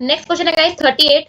Next question है guys 38।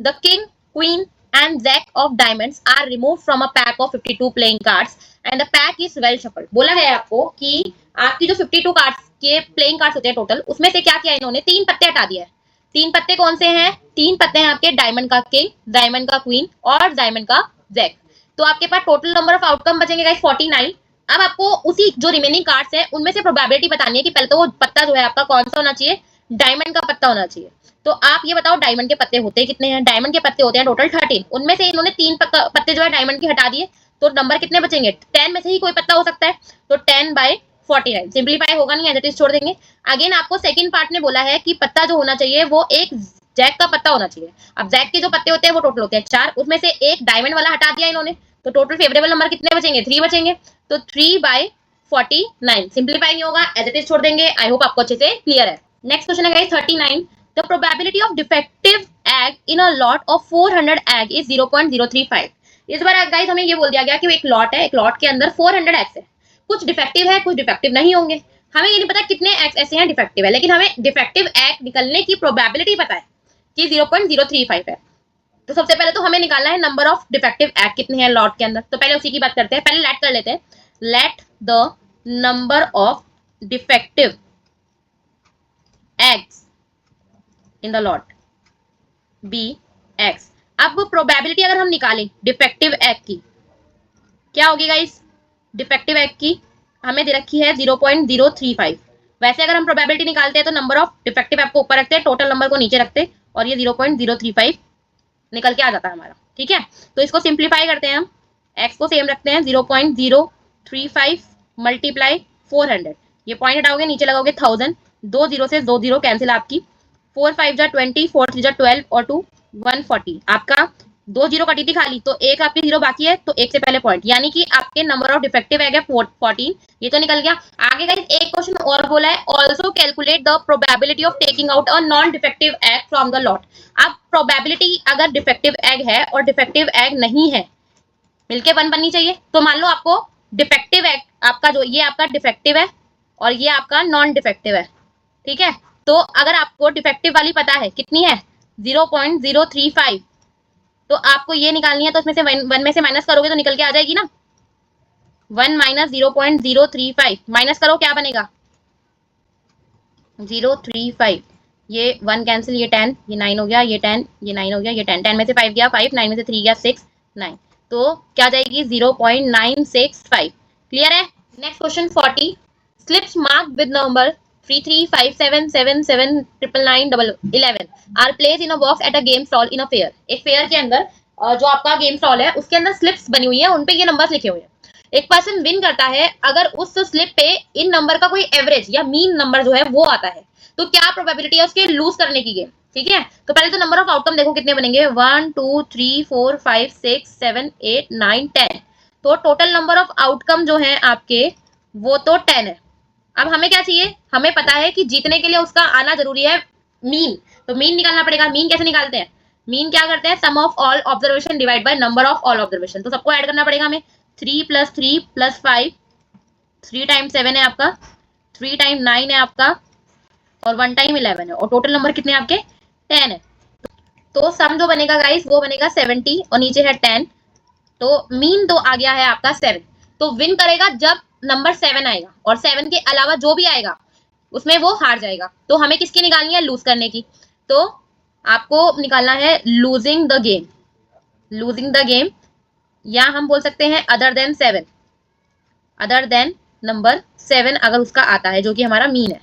The king, queen and jack of diamonds are remove from a pack of 52 playing cards and the pack is well shuffled. बोला गया है आपको कि आपकी जो 52 कार्ड्स के प्लेइंग कार्ड्स होते हैं टोटल, उसमें से क्या किया इन्होंने, तीन पत्ते हटा दिए हैं। तीन पत्ते कौन से हैं? तीन पत्ते हैं आपके डायमंड का किंग, डायमंड का क्वीन और डायमंड का जैक। तो आपके पास टोटल नंबर ऑफ आउटकम बचेंगे गाइस 49। अब आपको उसी जो रिमेनिंग कार्ड्स है उनमें से प्रोबेबिलिटी बतानी है कि पहले तो वो पत्ता जो है आपका कौन सा होना चाहिए, डायमंड का पत्ता होना चाहिए। तो आप ये बताओ डायमंड के पत्ते होते कितने हैं? डायमंड के पत्ते होते हैं टोटल 13। उनमें से इन्होंने तीन पत्ते जो है डायमंड के हटा दिए, तो नंबर कितने बचेंगे? 10 में से ही कोई पत्ता हो सकता है, तो 10/49 सिंप्लीफाई होगा नहीं, एज इट इज छोड़ देंगे। अगेन आपको सेकंड पार्ट में बोला है कि पत्ता जो होना चाहिए वो एक जैक का पत्ता होना चाहिए। अब जैक के जो पत्ते होते हैं वो टोटल होते हैं 4, उसमें से एक डायमंड वाला हटा दिया इन्होंने, तो टोटल फेवरेबल नंबर कितने बचेंगे? 3 बचेंगे। तो 3/49 सिंप्लीफाई नहीं होगा, एज इट इज छोड़ देंगे। आई होप आपको अच्छे से क्लियर है। नेक्स्ट क्वेश्चन है guys 39। The probability of defective egg in a lot of 400 egg is 0.035। इस बार गाइस हमें ये बोल दिया गया कि एक लॉट है, एक लॉट के अंदर 400 एग्स है, कुछ डिफेक्टिव है कुछ डिफेक्टिव नहीं होंगे। हमें ये नहीं पता कितने एग्स ऐसे हैं डिफेक्टिव है, लेकिन हमें डिफेक्टिव एग निकलने की प्रोबेबिलिटी पता है कि 0.035 है। तो सबसे पहले तो हमें निकालना है नंबर ऑफ डिफेक्टिव एग कितने हैं लॉट के अंदर। तो पहले उसी की बात करते हैं, पहले लेट कर लेते हैं। Let the number of defective eggs in the lot be X. अब प्रोबेबिलिटी अगर हम निकालें डिफेक्टिव एग की, क्या होगी गाइस? डिफेक्टिव एग की हमें दे रखी है 0.035। वैसे अगर हम प्रोबेबिलिटी निकालते हैं तो नंबर ऑफ डिफेक्टिव एग को ऊपर रखते हैं, टोटल नंबर को नीचे रखते हैं, और ये 0.035 निकल के आ जाता है हमारा। ठीक है, तो इसको सिंप्लीफाई करते हैं हम। एक्स को सेम रखते हैं, 0.035 मल्टीप्लाई 400। ये पॉइंट हटाओगे, नीचे लगाओगे 1000, दो जीरो से दो जीरो कैंसिल आपकी, 4×5 = 20, 4×3 = 12 और 2 140। आपका दो जीरो कटी थी खाली, तो एक आपकी जीरो बाकी है, तो एक से पहले पॉइंट, यानी कि आपके नंबर ऑफ डिफेक्टिव एग है 14। ये तो निकल गया। आगे गाइस एक क्वेश्चन और बोला है, also calculate the probability of taking out a non defective egg from the lot. अब प्रोबेबिलिटी अगर डिफेक्टिव एग है और डिफेक्टिव एग नहीं है, मिलके 1 बननी चाहिए। तो मान लो आपको डिफेक्टिव एग, आपका जो ये आपका डिफेक्टिव है और ये आपका नॉन डिफेक्टिव है। ठीक है, तो अगर आपको डिफेक्टिव वाली पता है कितनी है 0.035, तो आपको ये निकालनी है, तो इसमें से वन में से माइनस करोगे तो निकल के आ जाएगी ना। 1 - 0.035 माइनस करो, क्या बनेगा? 035। ये 1 कैंसिल, ये 10, ये 9 हो गया, ये 10, ये 9 हो गया, ये 10, 10 में से 5 गया 5, 9 में से 3 गया 6, 9। तो क्या जाएगी? 0.965। क्लियर है। Next question 40। Slips mark with number 3357779911 are place in a box at a game stall in a fair. एक फेयर के अंदर जो आपका गेम स्टॉल है उसके अंदर स्लिप्स बनी हुई है, उनपे ये नंबर्स लिखे हुए हैं। एक पर्सन विन करता है अगर उस स्लिप पे इन नंबर का कोई एवरेज या मीन नंबर जो है वो आता है, तो क्या प्रोबेबिलिटी है उसके लूज करने की गेम। ठीक है, तो पहले तो नंबर ऑफ आउटकम देखो कितने बनेंगे, 1 2 3 4 5 6 7 8 9 10। तो टोटल नंबर ऑफ आउटकम जो है आपके वो तो 10 है। अब हमें क्या चाहिए? हमें पता है कि जीतने के लिए उसका आना जरूरी है मीन, तो मीन निकालना पड़ेगा। मीन कैसे निकालते हैं? मीन क्या करते हैं, sum of all observation divide by number of all observation. तो सबको ऐड करना पड़ेगा हमें। 3 + 3 + 5, 3 टाइम 7 है आपका, 3 टाइम 9 है आपका, और 1 टाइम 11 है, और टोटल नंबर कितने आपके 10 है। तो सम जो बनेगा गाइस वो बनेगा 70 और नीचे है 10। तो मीन तो आ गया है आपका 7। तो विन करेगा जब नंबर 7 आएगा, और 7 के अलावा जो भी आएगा उसमें वो हार जाएगा। तो हमें किसकी निकालनी है? लूज करने की। तो आपको निकालना है losing the game. Losing the game, या हम बोल सकते हैं other than 7, other than number 7 अगर उसका आता है जो कि हमारा मीन है।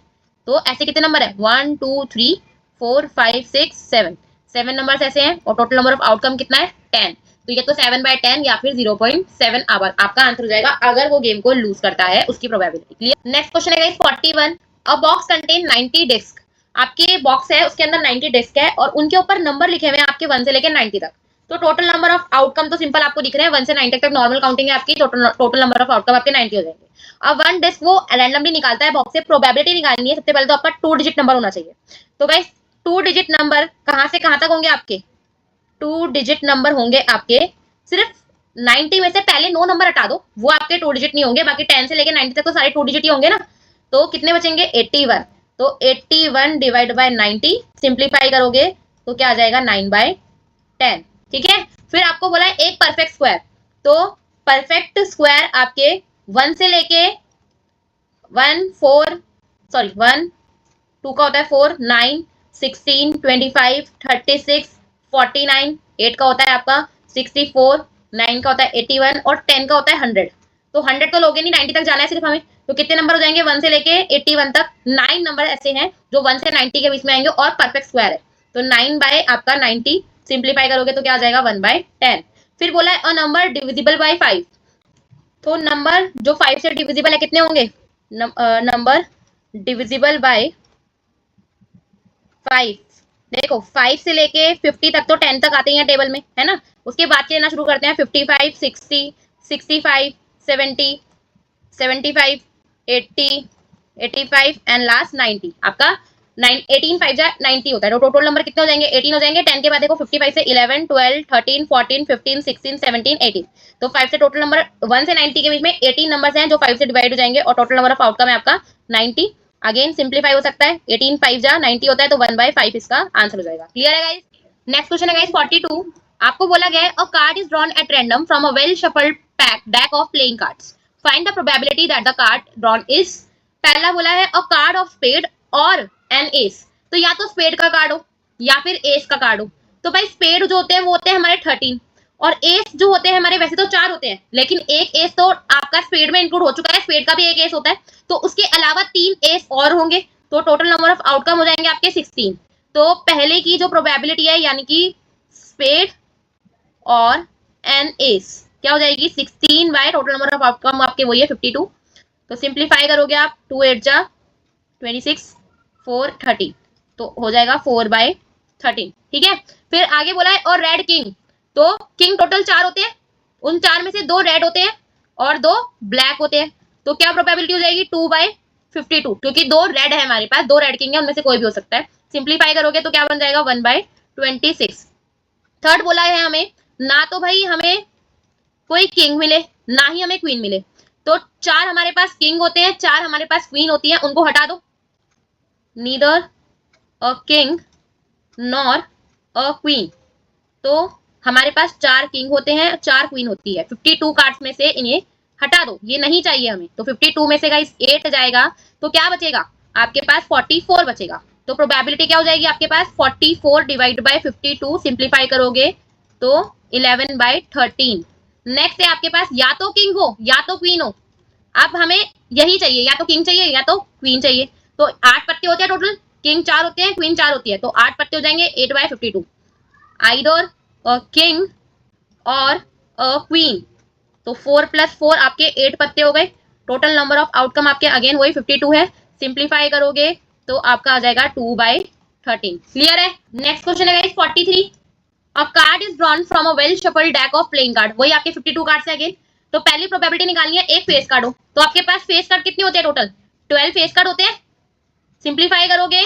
तो ऐसे कितने नंबर है? 1 2 3 4 5 6 7, 7 नंबर ऐसे हैं, और टोटल नंबर ऑफ आउटकम कितना है 10। तो ये तो 7/10 या फिर 0.7 आपका आंसर हो जाएगा अगर वो गेम को लूज करता है, उसकी प्रोबेबिलिटी। क्लियर। नेक्स्ट क्वेश्चन है 41। A box contain 90 disc. आपके बॉक्स है उसके अंदर 90 डिस्क है और उनके ऊपर नंबर लिखे हुए हैं आपके 1 से लेकर 90 तक। तो टोटल नंबर ऑफ आउटकम तो सिंपल आपको दिख रहे हैं, 1 से 90 तक नॉर्मल काउंटिंग है आपकी, टोटल नंबर ऑफ आउटकम आपके 90 हो जाएंगे। अब 1 डिस्क वो रैंडमली निकालता है बॉक्स से, प्रोबेबिलिटी निकालनी है। सबसे पहले तो आपका 2 डिजिट नंबर होना चाहिए। तो गाइस 2 डिजिट नंबर कहां से कहां तक होंगे आपके? 2 डिजिट नंबर होंगे आपके, सिर्फ 90 में से पहले 9 नंबर हटा दो, वो आपके 2 डिजिट नहीं होंगे, बाकी 10 से लेके 90 तक तो सारे 2 डिजिट ही होंगे ना। तो कितने बचेंगे? 81। तो 81 डिवाइड बाय 90 सिंप्लीफाई करोगे तो क्या आ जाएगा 9/10। ठीक है, फिर आपको बोला है एक परफेक्ट स्क्वायर, तो परफेक्ट स्क्वायर आपके 1 से लेके 1 2 का होता है 4, 9, 16, 25, 36, 49, 8 का होता है आपका 64, 9 का होता है 81 और 10 का होता है 100। तो 100 तो लोगे नहीं, 90 तक जाना है सिर्फ हमें। तो कितने नंबर हो जाएंगे 1 से लेके 81 तक? 9 नंबर ऐसे हैं जो 1 से 90 के बीच में आएंगे और परफेक्ट स्क्वायर है। तो 9 बाय आपका 90 सिंप्लीफाई करोगे तो क्या आ जाएगा 1/10। फिर बोला है अ नंबर डिविजिबल बाय 5, तो नंबर जो 5 से डिविजिबल है कितने होंगे? नंबर डिविजिबल बाय 5, देखो 5 से लेके 50 तक तो 10 तक आते ही हैं टेबल में, है ना। उसके बाद से लेना शुरू करते हैं 55, 60, 65, 70, 75, 80, 85 एंड लास्ट 90। आपका 18 5 जा 90 होता है। तो टोटल नंबर कितने हो जाएंगे? 18 हो जाएंगे। 10 के बाद देखो 55 से 11, 12, 13, 14, 15, 16, 17, 18। तो 5 से टोटल नंबर 1 से 90 के बीच में 18 नंबर्स हैं जो 5 से डिवाइड हो जाएंगे और टोटल नंबर ऑफ आउटकम है आपका 90। अगेन सिंप्लीफाई हो सकता है, 18 5 जा 90 होता है, तो 1/5 इसका आंसर हो जाएगा। क्लियर है गाइस? नेक्स्ट क्वेश्चन है गाइस 42। आपको बोला गया है अ card is drawn at random from a well shuffled pack deck of playing cards, find the probability that the card drawn is. पहला बोला है अ कार्ड ऑफ स्पेड और एन एस, तो या तो स्पेड का कार्ड हो या फिर एस का कार्ड हो। तो भाई स्पेड जो होते हैं वो होते हैं हमारे 13 और एस जो होते हैं हमारे वैसे तो 4 होते हैं, लेकिन एक एस तो आपका स्पेड में इंक्लूड हो चुका है, स्पेड का भी एक एस होता है, तो उसके अलावा 3 एस और होंगे, तो टोटल नंबर ऑफ आउटकम हो जाएंगे आपके 16। तो पहले की जो प्रोबेबिलिटी है यानी कि स्पेड और एन एस क्या हो जाएगी 16 by total number of outcome आपके वही है 52। तो सिंप्लीफाई करोगे आप 2 8 जा 26, 4 30, तो हो जाएगा 4/13। ठीक है, फिर आगे बोला है और रेड किंग, तो किंग टोटल 4 होते हैं, उन 4 में से 2 रेड होते हैं और 2 ब्लैक होते हैं। तो क्या प्रोबेबिलिटी हो जाएगी 2/52, क्योंकि 2 रेड है हमारे पास, 2 रेड किंग है, उनमें से कोई भी हो सकता है। सिंप्लीफाई करोगे तो क्या बन जाएगा 1/26। थर्ड बोला है हमें ना तो भाई हमें कोई किंग मिले ना ही हमें क्वीन मिले, तो 4 हमारे पास किंग होते हैं, 4 हमारे पास क्वीन होती है, उनको हटा दो। Neither a king nor a queen, तो हमारे पास 4 किंग होते हैं, 4 क्वीन होती है। 52 कार्ड्स में से इन्हें हटा दो, ये नहीं चाहिए हमें। तो 52 में से गाइस 8 जाएगा, तो क्या बचेगा आपके पास 44 बचेगा। तो प्रोबेबिलिटी क्या हो जाएगी आपके पास 44 डिवाइड बाय 52, सिंप्लीफाई करोगे तो 11/13। नेक्स्ट है आपके पास या तो किंग हो या तो क्वीन हो। अब हमें यही चाहिए, या तो किंग चाहिए या तो क्वीन चाहिए। तो 8 पत्ते होते हैं टोटल, किंग 4 होते हैं, क्वीन 4 होती है, तो 8 पत्ते हो जाएंगे 8/52। आइदर अ किंग और अ क्वीन, तो 4 + 4 आपके 8 पत्ते हो गए। टोटल नंबर ऑफ आउटकम आपके अगेन वही 52 है। सिंप्लीफाई करोगे तो आपका आ जाएगा 2/13। क्लियर है? नेक्स्ट क्वेश्चन है guys 43। A card is drawn from a well shuffled deck of playing card, वही आपके 52 कार्ड्स है अगेन। तो पहली प्रोबेबिलिटी निकालनी है एक फेस कार्ड हो, तो आपके पास फेस कार्ड कितने होते हैं टोटल? 12 फेस कार्ड होते हैं। सिंप्लीफाई करोगे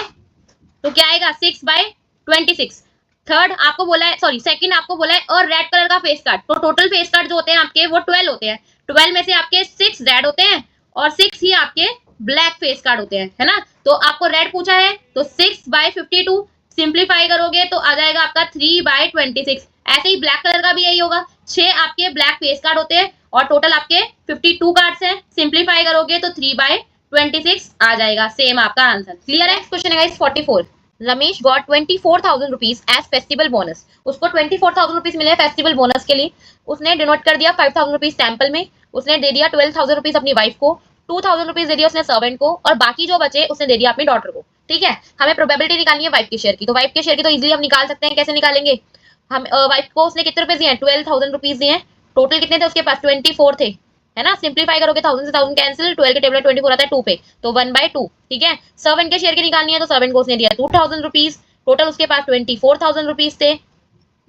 तो क्या आएगा 6/26। थर्ड आपको बोला है, सॉरी सेकंड आपको बोला है और रेड कलर का फेस कार्ड, तो टोटल फेस कार्ड जो होते हैं आपके वो 12 होते हैं। 12 में से आपके 6 रेड होते हैं और 6 ही आपके ब्लैक फेस कार्ड होते हैं, है ना। तो आपको रेड पूछा है, तो 6/52 सिंप्लीफाई करोगे तो आ जाएगा आपका 3/26। ऐसे ही ब्लैक कलर का भी यही होगा, 6 आपके ब्लैक फेस कार्ड होते हैं और टोटल आपके 52 कार्ड्स हैं। सिंप्लीफाई करोगे तो 3/26 आ जाएगा, सेम आपका आंसर। क्लियर है? क्वेश्चन है guys 44। Ramesh got 24,000 rupees as festival bonus, उसको 24,000 रुपीज मिले फेस्टिवल बोनस के लिए। उसने डिनोट कर दिया 5,000 रुपीज टेम्पल में, उसने दे दिया 12,000 रुपीज अपनी वाइफ को, 2,000 रुपीज दे दिया उसने सर्वेंट को और बाकी जो बचे उसने दे दिया अपनी डॉटर को। ठीक है, हमें प्रोबेबिलिटी निकालनी है वाइफ के शेयर की, तो वाइफ के शेयर की तो इजीली हम निकाल सकते हैं। कैसे निकालेंगे? हम वाइफ को उसने कितने रुपए दिए हैं? 12,000 रुपीज दिए हैं। टोटल कितने थे उसके पास? 24 थे, है ना। सिंप्लीफाई करोगे 1000 से 1000 कैंसिल, 12 के टेबल 24 आता है 2 पे, तो 1/2। ठीक है, सर्वेंट के शेयर की निकालनी है, तो सर्वेंट को उसने दिया 2,000 रुपीज। टोटल उसके पास 24,000 रुपीज थे।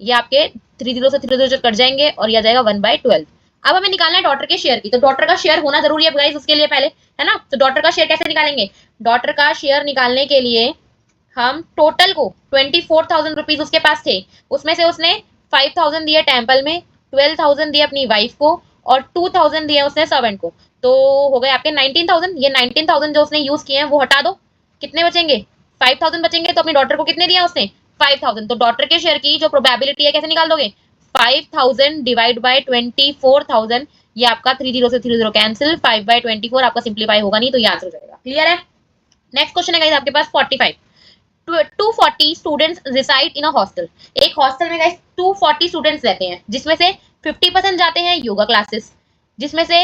ये आपके 3 जीरो से 3 जीरो कट जाएंगे और यह जाएगा 1/12। अब हमें निकालना है डॉटर के शेयर की, तो डॉटर का शेयर होना जरूरी है गाइस उसके लिए पहले, है ना। तो डॉटर का शेयर कैसे निकालेंगे? डॉटर का शेयर निकालने के लिए हम टोटल को 24,000 रुपीज उसके पास थे, उसमें से उसने 5,000 दिए टेम्पल में, 12,000 दिए अपनी वाइफ को और 2,000 दिए उसने सर्वेंट को, तो हो गए आपके 19,000। ये 19,000 जो उसने यूज किए हैं वो हटा दो, कितने बचेंगे? 5,000 बचेंगे। तो अपनी डॉटर को कितने दिया उसने? 5000, तो डॉटर के शेयर की जो प्रोबेबिलिटी है कैसे निकाल दोगे, 5000 डिवाइड बाय 24,000, ये आपका 30 से 30 कैंसिल, 5/24 आपका सिंप्लीफाई होगा नहीं, तो ये आंसर हो जाएगा। क्लियर है। नेक्स्ट क्वेश्चन है गाइस आपके पास 45। 240 students reside in a hostel. एक हॉस्टल में गाइस 240 स्टूडेंट्स रहते हैं, जिसमें से 50% जाते हैं योगा क्लासेस, जिसमें से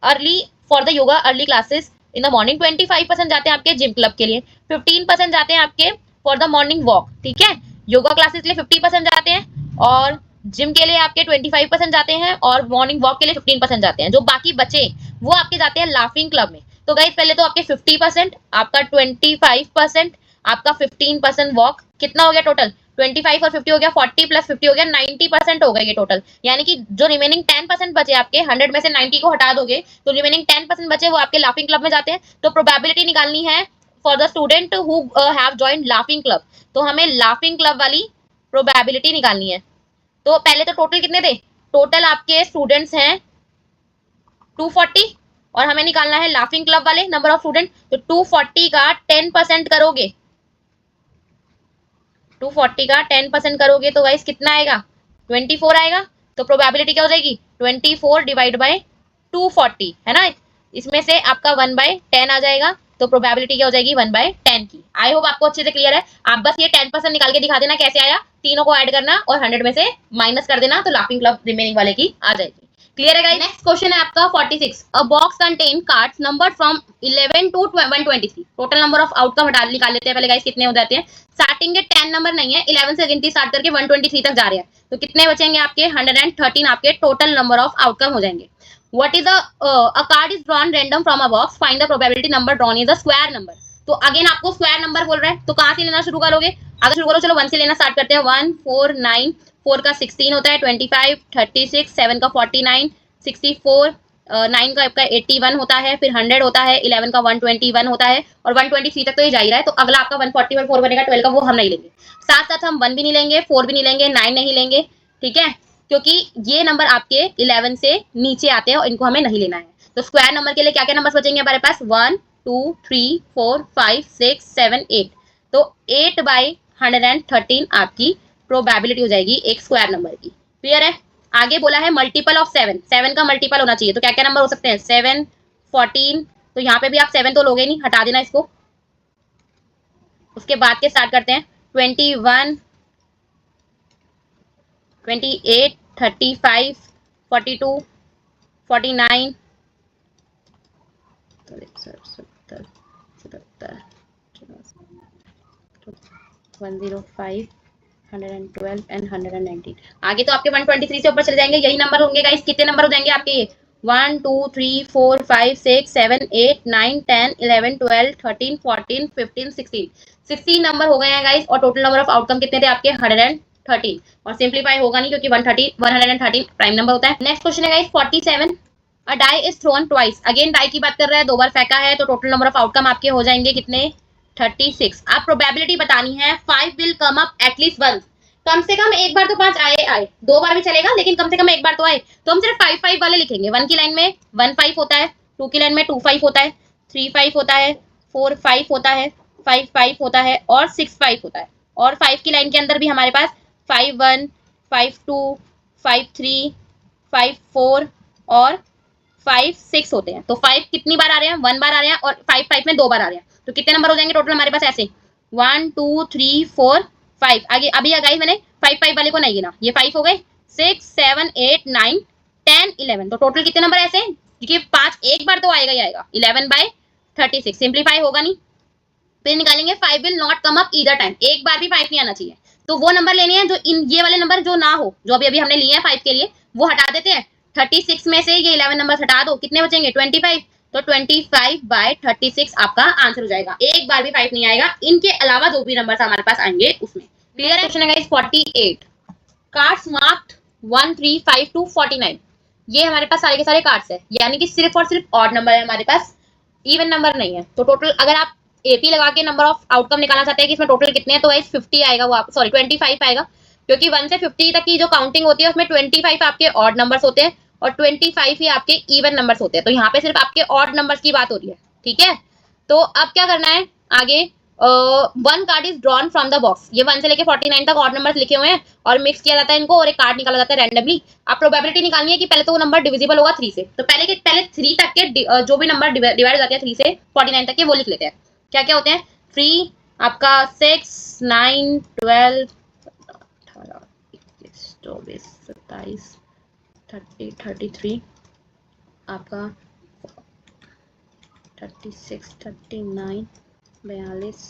early for the yoga early classes in the morning, 25% जाते हैं आपके जिम क्लब के लिए, 15% जाते हैं आपके फॉर द मॉर्निंग वॉक। ठीक है, योगा क्लासेस के लिए 50% जाते हैं और जिम के लिए आपके 25% जाते हैं और मॉर्निंग वॉक के लिए 15% जाते हैं। जो बाकी बचे वो आपके जाते हैं लाफिंग क्लब में। तो गाइस पहले तो आपके 50%, आपका 25%, आपका 15% वॉक, कितना हो गया टोटल, 25 और 50 हो गया, 40 प्लस 50 हो गया, 90% हो गया ये टोटल। यानी कि जो रिमेनिंग 10% बचे आपके, 100 में से 90 को हटा दोगे तो रिमेनिंग 10% बचे वो आपके लाफिंग क्लब में जाते हैं। तो प्रोबेबिलिटी निकालनी है for the student who have joined laughing club, तो हमें लाफिंग क्लब वाली प्रोबेबिलिटी निकालनी है। तो पहले तो टोटल कितने थे, टोटल आपके स्टूडेंट्स हैं 240 और हमें निकालना है लाफिंग क्लब वाले नंबर ऑफ स्टूडेंट। तो 240 का 10% करोगे, 240 का 10% करोगे तो गाइस कितना आएगा, 24 आएगा। तो प्रोबेबिलिटी क्या हो जाएगी, 24 डिवाइड बाय 240 है ना, इसमें से आपका 1/10 आ जाएगा। तो प्रोबेबिलिटी क्या हो जाएगी, 1/10 की। आई होप आपको अच्छे से क्लियर है। आप बस ये 10% निकाल के दिखा देना कैसे आया, तीनों को ऐड करना और 100 में से माइनस कर देना, तो लाफिंग क्लब रिमेनिंग वाले की आ जाएगी। क्लियर है गाइस। नेक्स्ट क्वेश्चन है आपका 46। A box contain cards numbered from 11 to 123। Total number of outcome हटा निकाल लेते हैं पहले गाइस, कितने हो जाते हैं। स्टार्टिंग के 10 नंबर नहीं है, 11 से गिनती स्टार्ट करके 123 तक जा रहे हैं, तो कितने बचेंगे आपके 113 आपके टोटल नंबर ऑफ आउटकम हो जाएंगे। What is a card is drawn random from a box, find the probability number drawn is a square number. तो अगेन आपको स्क्वायर नंबर बोल रहा है, तो कहां से लेना शुरू करोगे, अगर शुरू करो चलो 1 से लेना स्टार्ट करते हैं। 1 4 9, 4 का 16 होता है, 25 36, 7 का 49, 64, 9 का आपका 81 होता है, फिर 100 होता है, 11 का 121 होता है और 123 तक तो ये जा ही रहा है। तो अगला आपका 140 4 बनेगा 12 का, वो हम नहीं लेंगे। साथ साथ हम 1 भी नहीं लेंगे, 4 भी नहीं लेंगे, 9 नहीं लेंगे। ठीक है, क्योंकि ये नंबर आपके 11 से नीचे आते हैं और इनको हमें नहीं लेना है। तो स्क्वायर नंबर के लिए क्या क्या नंबर बचेंगे हमारे पास, 1 2 3 4 5 6 7 8। तो 8/113 आपकी प्रोबेबिलिटी हो जाएगी एक स्क्वायर नंबर की। क्लियर है। आगे बोला है मल्टीपल ऑफ 7, 7 का मल्टीपल होना चाहिए, तो क्या क्या नंबर हो सकते हैं, 7 14। तो यहाँ पे भी आप 7 तो लोगे नहीं, हटा देना इसको। उसके बाद के स्टार्ट करते हैं 21 28 35 42 49 105 112 एंड 119। आगे तो आपके 123 से ऊपर चले जाएंगे, यही नंबर होंगे गाइस। कितने नंबर हो जाएंगे आपके, 1 2 3 4 5 6 7 8 9 10 11 12 13 14 15 16, 16 नंबर हो गए हैं गाइस। और टोटल नंबर ऑफ आउटकम कितने थे आपके, 113। और सिंप्लीफाई होगा नहीं क्योंकि 113 प्राइम नंबर होता है। नेक्स्ट क्वेश्चन है guys 47। A die is thrown twice. Again die की बात कर रहा है, 2 बार फेंका है, तो टोटल नंबर ऑफ आउटकम आपके हो जाएंगे कितने, 36। आप प्रोबेबिलिटी बतानी है 5 will come up at least once. कम से कम एक बार तो 5 आए, 2 बार भी चलेगा लेकिन कम से कम एक बार तो आए। तो हम सिर्फ 5 5 वाले लिखेंगे। 1 की लाइन में 1 5 होता है, 2 की लाइन में 2 5 होता है, 3 5 होता है, 4 5 होता है, 5 5 होता है और 6 5 होता है। और 5 की लाइन के अंदर भी हमारे पास 5 1 5 2 5 3 5 4 और 5 6 होते हैं। तो 5 कितनी बार आ रहे हैं, 1 बार आ रहे हैं और 5 5 में 2 बार आ रहे हैं। तो कितने नंबर हो जाएंगे टोटल हमारे पास ऐसे, 1 2 3 4 5। आगे अभी गाइस मैंने 5 5 वाले को नहीं गिना, ये 5 हो गए, 6 7 8 9 10 11। तो टोटल कितने नंबर ऐसे, क्योंकि 5 एक बार तो आएगा ही आएगा, 11/36। सिंप्लीफाई होगा नहीं, फिर निकालेंगे 5 will not come up either time. एक बार भी 5 नहीं आना चाहिए। तो वो नंबर लेने हैं जो इन ये वाले नंबर जो ना हो, जो अभी अभी हमने लिए हैं 5 के लिए, वो हटा देते हैं। 36 में से ये 11 नंबर हटा दो, कितने बचेंगे, 25। तो 25/36 आपका आंसर हो जाएगा। एक बार भी 5 नहीं आएगा, इनके अलावा जो भी नंबर हमारे पास आएंगे उसमें। क्लियर है। क्वेश्चन है गाइस 48। Cards marked 1 3 5 2 49। ये हमारे पास सारे के सारे कार्ड्स है, यानी कि सिर्फ और सिर्फ ऑड नंबर है हमारे पास, इवन नंबर नहीं है। तो टोटल अगर आप एपी लगा के नंबर ऑफ आउटकम निकालना चाहते हैं कि इसमें टोटल कितने हैं, तो गाइस 50 आएगा, वो आप सॉरी 25 आएगा, क्योंकि 1 से 50 तक की जो काउंटिंग होती है उसमें 25 आपके ऑड नंबर्स होते हैं और 25 ही आपके इवन नंबर्स होते हैं। तो यहाँ पे सिर्फ आपके ऑड नंबर्स की बात हो रही है। ठीक है, तो अब क्या करना है आगे, one card is drawn from the box, ये 1 से लेके 49 तक ऑड नंबर्स लिखे हुए हैं और मिक्स किया जाता है इनको और एक कार्ड निकाला जाता है रैंडमली। आप प्रोबेबिलिटी निकालनी है कि पहले तो वो नंबर डिविजिबल होगा 3 से, तो पहले 3 तक के जो भी नंबर डिवाइड हो जाते हैं 3 से 49 तक के वो लिख लेते हैं। क्या क्या होते हैं? 3 आपका 6 9 12 18 21 24 27 30 33 आपका 36 39 42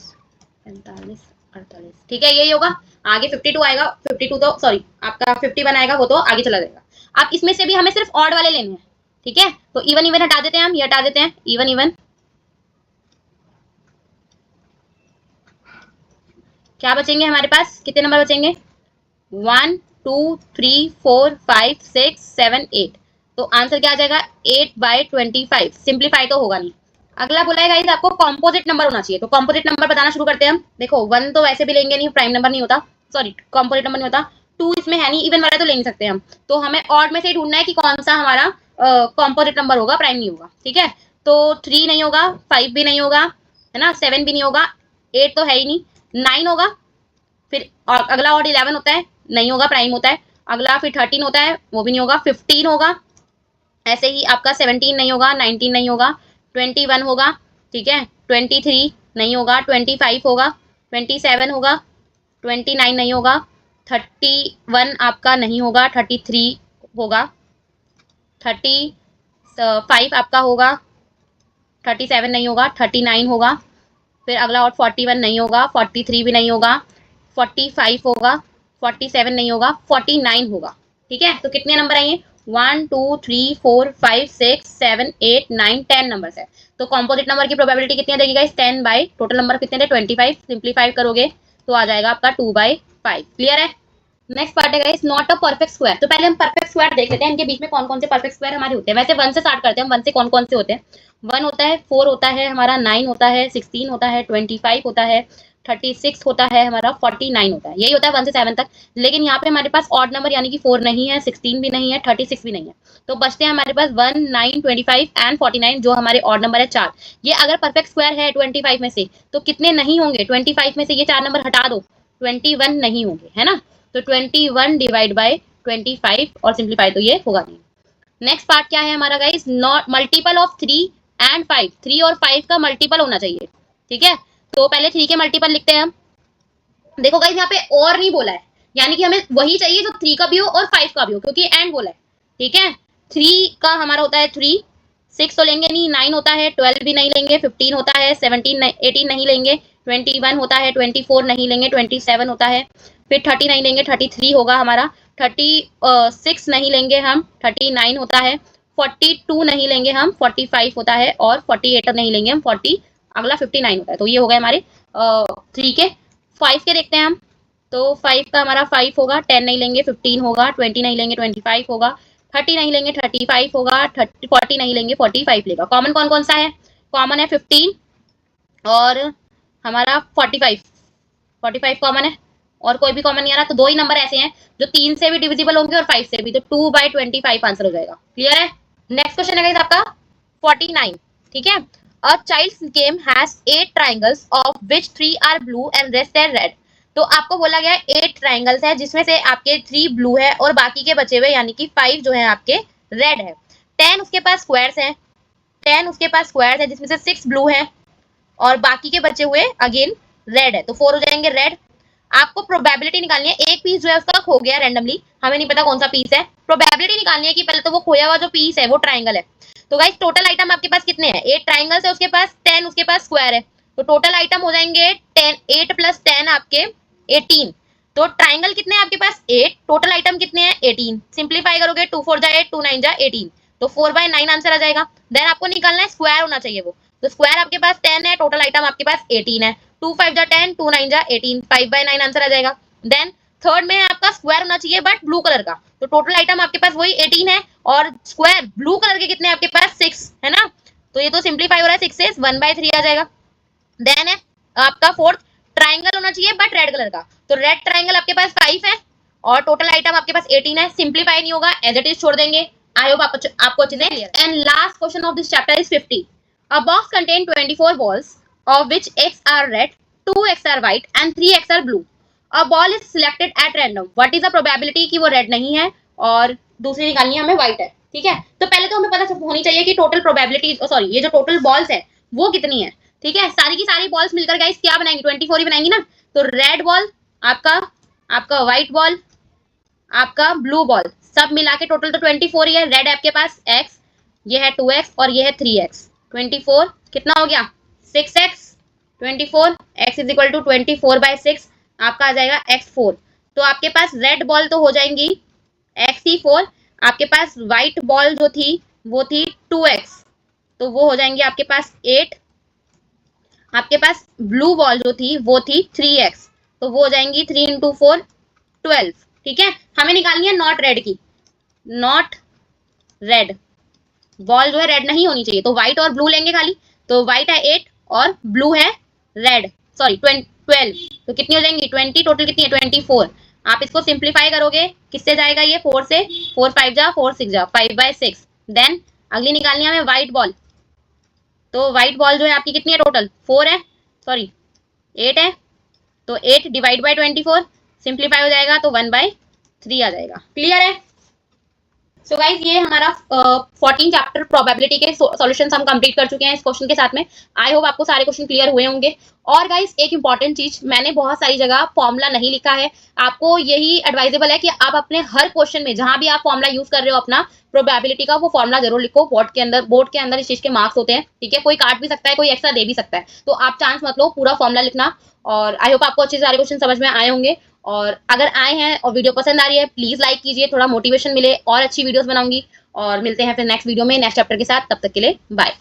45 48, ठीक है यही होगा। आगे 52 आएगा, 52 तो सॉरी आपका 51 आएगा, वो तो आगे चला जाएगा। आप इसमें से भी हमें सिर्फ ऑड वाले लेने हैं, ठीक है। तो इवन इवन हटा देते हैं हम, ये हटा देते हैं इवन इवन। क्या बचेंगे हमारे पास, कितने नंबर बचेंगे? 1 2 3 4 5 6 7 8, तो आंसर क्या आ जाएगा? 8/25। सिंप्लीफाई तो होगा नहीं। अगला बोला है गाइस आपको कॉम्पोजिट नंबर होना चाहिए, तो कॉम्पोजिट नंबर बताना शुरू करते हैं हम। देखो 1 तो वैसे भी लेंगे नहीं, प्राइम नंबर नहीं होता, सॉरी कॉम्पोजिट नंबर नहीं होता। 2 इसमें है नहीं, इवन वाला तो ले नहीं सकते हम, तो हमें ऑड में से ही ढूंढना है कि कौन सा हमारा कॉम्पोजिट नंबर होगा, प्राइम नहीं होगा, ठीक है। तो 3 नहीं होगा, 5 भी नहीं होगा, है ना, 7 भी नहीं होगा, 8 तो है ही नहीं, 9 होगा, फिर और अगला ऑड 11 होता है, नहीं होगा, प्राइम होता है। अगला फिर 13 होता है, वो भी नहीं होगा। 15 होगा, ऐसे ही आपका 17 नहीं होगा, 19 नहीं होगा, 21 होगा, ठीक है, 23 नहीं होगा, 25 होगा, 27 होगा, 29 नहीं होगा, 31 आपका नहीं होगा, 33 होगा, 35 आपका होगा, 37 नहीं होगा, 39 होगा, फिर अगला और 41 नहीं होगा, 43 भी नहीं होगा, 45 होगा, 47 नहीं होगा, 49 होगा, ठीक है। तो कितने नंबर आएंगे? 1 2 3 4 5 6 7 8 9 10 नंबर है। तो कॉम्पोजिट नंबर की प्रोबेबिलिटी कितनी देगी गाइस? 10 बाई टोटल नंबर कितने थे? 25। सिंप्लीफाई करोगे तो आ जाएगा आपका 2/5। क्लियर है? नेक्स्ट पार्ट है guys not a perfect square. तो पहले हम परफेक्ट स्क्वायर देख लेते हैं, इनके बीच में कौन कौन से परफेक्ट स्क्वायर हमारे होते हैं। वैसे 1 से स्टार्ट करते हैं हम, 1 से कौन कौन से होते हैं। 1 होता है, 4 होता है हमारा, 9 होता है, 16 होता है, 25 होता है, 36 होता है हमारा, 49 होता है, यही होता है 1 से 7 तक। लेकिन यहाँ पे हमारे पास ऑड नंबर यानी कि 4 नहीं है, 16 भी नहीं है, 36 भी नहीं है, तो बचते हैं हमारे पास 1 9 25 एंड 49 जो हमारे ऑड नंबर है 4। ये अगर परफेक्ट स्क्वायर है 25 में से तो कितने नहीं होंगे? 25 में से ये 4 नंबर हटा दो, 21 नहीं होंगे, है ना। तो 21 डिवाइड बाय 25 और सिंप्लीफाई तो ये होगा नहीं। नेक्स्ट पार्ट क्या है हमारा guys? Not multiple of 3 and 5। 3 और 5 का मल्टीपल होना चाहिए, ठीक है। तो पहले 3 के मल्टीपल लिखते हैं हम। देखो गाइस यहाँ पे और नहीं बोला है, यानी कि हमें वही चाहिए जो 3 का भी हो और 5 का भी हो, क्योंकि एंड बोला है, ठीक है। 3 का हमारा होता है 3, 6 तो लेंगे नहीं, 9 होता है, 12 भी नहीं लेंगे, 15 होता है, 17 18 नहीं लेंगे, 21 होता है, 24 नहीं लेंगे, 27 होता है, फिर 30 नहीं लेंगे, 33 होगा हमारा, 36 नहीं लेंगे हम, 39 होता है, 42 नहीं लेंगे हम, 45 होता है, और 48 नहीं लेंगे हम, 40 अगला 59 होता है। तो ये हो गए हमारे 3 के। 5 के देखते हैं हम, तो 5 का हमारा 5 होगा, 10 नहीं लेंगे, 15 होगा, 20 नहीं लेंगे, 25 होगा, 30 नहीं लेंगे, 35 होगा, 40 नहीं लेंगे, 45 लेगा। कॉमन कौन कौन सा है? कॉमन है 15 और हमारा 45, 45 कॉमन है, और कोई भी कॉमन नहीं आ रहा। तो 2 ही नंबर ऐसे हैं जो 3 से भी डिविजिबल होंगे और 5 से भी, तो 2/25 आंसर हो जाएगा। क्लियर है? नेक्स्ट क्वेश्चन है गाइस आपका 49, ठीक है। A child's game has 8 triangles of which 3 are blue and rest are red. तो आपको बोला गया है 8 ट्रायंगल्स है जिसमें से आपके 3 ब्लू है और बाकी के बचे हुए यानी कि 5 जो है आपके रेड है। 10 उसके पास स्क्वायर्स है, 10 उसके पास स्क्वायर्स है जिसमें से 6 ब्लू है और बाकी के बचे हुए अगेन रेड है, तो 4 हो जाएंगे रेड। आपको प्रोबेबिलिटी निकालनी है, एक पीस जो है उसका खो गया रैंडमली, हमें नहीं पता कौन सा पीस है। प्रोबेबिलिटी निकालनी है कि पहले तो वो खोया हुआ जो पीस है वो ट्राइंगल है। तो गाइस टोटल आइटम आपके पास कितने हैं? 8 ट्राइंगल्स है उसके पास, 10 उसके पास स्क्वायर है, तो टोटल आइटम हो जाएंगे 10, 8 + 10 आपके 18। तो ट्राइंगल कितने हैं आपके पास? 8, टोटल आइटम कितने हैं? 18। सिंप्लीफाई करोगे 2 4 जा 8, 2 9 जा 18, तो 4/9 आंसर आ जाएगा। देन आपको निकालना है स्क्वायर होना चाहिए वो, तो स्क्वायर आपके पास 10 है, टोटल आइटम आपके पास 18 है, 2 5 जा 10, 2 9 जा 18, 5/9 आंसर आ जाएगा। देन थर्ड में है आपका स्क्वायर होना चाहिए बट ब्लू कलर का, तो टोटल आइटम आपके पास वही 18 है और स्क्वायर ब्लू कलर के कितने आपके पास? 6 है ना, तो ये तो सिंप्लीफाई हो रहा है, 6 से 1/3 आ जाएगा। देन है आपका फोर्थ ट्राइंगल होना चाहिए बट रेड कलर का, तो रेड ट्राइंगल आपके पास 5 है और टोटल आइटम आपके पास 18 है। सिंप्लीफाई नहीं होगा, एज इट इज छोड़ देंगे। आई होप आपको अच्छे से clear. And last question of this chapter is 50। A box contain 24 balls of which X are red 2 eggs are white and 3 eggs are blue. A ball is selected at random. What is the probability कि वो red नहीं है और दूसरी निकालनी है हमें white है, ठीक है। तो पहले तो हमें पता होनी चाहिए कि टोटल प्रोबेबिलिटी, सॉरी ये जो टोटल बॉल्स है वो कितनी है, ठीक है। सारी की सारी बॉल्स मिलकर गाइस क्या बनाएंगी, 24 ही बनाएंगी ना। तो रेड बॉल आपका, आपका व्हाइट बॉल, आपका ब्लू बॉल, सब मिला के टोटल तो 24 ही है। रेड आपके पास x, ये है 2x और ये है 3x। 24 कितना हो गया 6x, 24 x is equal to 24/6, आपका आ जाएगा x4। तो आपके पास रेड बॉल तो हो जाएंगी x4, आपके पास व्हाइट बॉल जो थी वो थी 2x, तो वो हो जाएंगे आपके पास 8, आपके पास ब्लू बॉल जो थी वो थी 3x, तो वो हो जाएंगी 3 × 4 12, ठीक है। हमें निकालनी है नॉट रेड की, नॉट रेड बॉल जो है रेड नहीं होनी चाहिए, तो व्हाइट और ब्लू लेंगे खाली। तो व्हाइट है 8 और ब्लू है रेड, सॉरी 12, तो कितनी हो जाएंगी 20, टोटल कितनी है 24। आप इसको सिंप्लीफाई करोगे, किससे जाएगा ये 4 से, 4 5 जा 4 6 जा 5/6। देन अगली निकालनी है हमें व्हाइट बॉल, तो व्हाइट बॉल जो है आपकी कितनी है टोटल 4 है, सॉरी 8 है, तो 8 डिवाइड बाय 24 सिंप्लीफाई हो जाएगा तो 1/3 आ जाएगा। क्लियर है। सो गाइज ये हमारा 14 चैप्टर प्रोबेबिलिटी के सॉल्यूशंस हम कंप्लीट कर चुके हैं इस क्वेश्चन के साथ में। आई होप आपको सारे क्वेश्चन क्लियर हुए होंगे। और गाइज एक इंपॉर्टेंट चीज, मैंने बहुत सारी जगह फॉर्मूला नहीं लिखा है, आपको यही एडवाइजेबल है कि आप अपने हर क्वेश्चन में जहां भी आप फॉर्मूला यूज कर रहे हो अपना प्रोबेबिलिटी का, वो फॉर्मूला जरूर लिखो। बोर्ड के अंदर इस चीज के मार्क्स होते हैं, ठीक है। कोई काट भी सकता है, कोई एक्स्ट्रा दे भी सकता है, तो आप चांस मत लो, पूरा फॉर्मूला लिखना। और आई होप आपको अच्छे सारे क्वेश्चन समझ में आए होंगे। और अगर आए हैं और वीडियो पसंद आ रही है प्लीज लाइक कीजिए, थोड़ा मोटिवेशन मिले और अच्छी वीडियोस बनाऊंगी। और मिलते हैं फिर नेक्स्ट वीडियो में नेक्स्ट चैप्टर के साथ, तब तक के लिए बाय।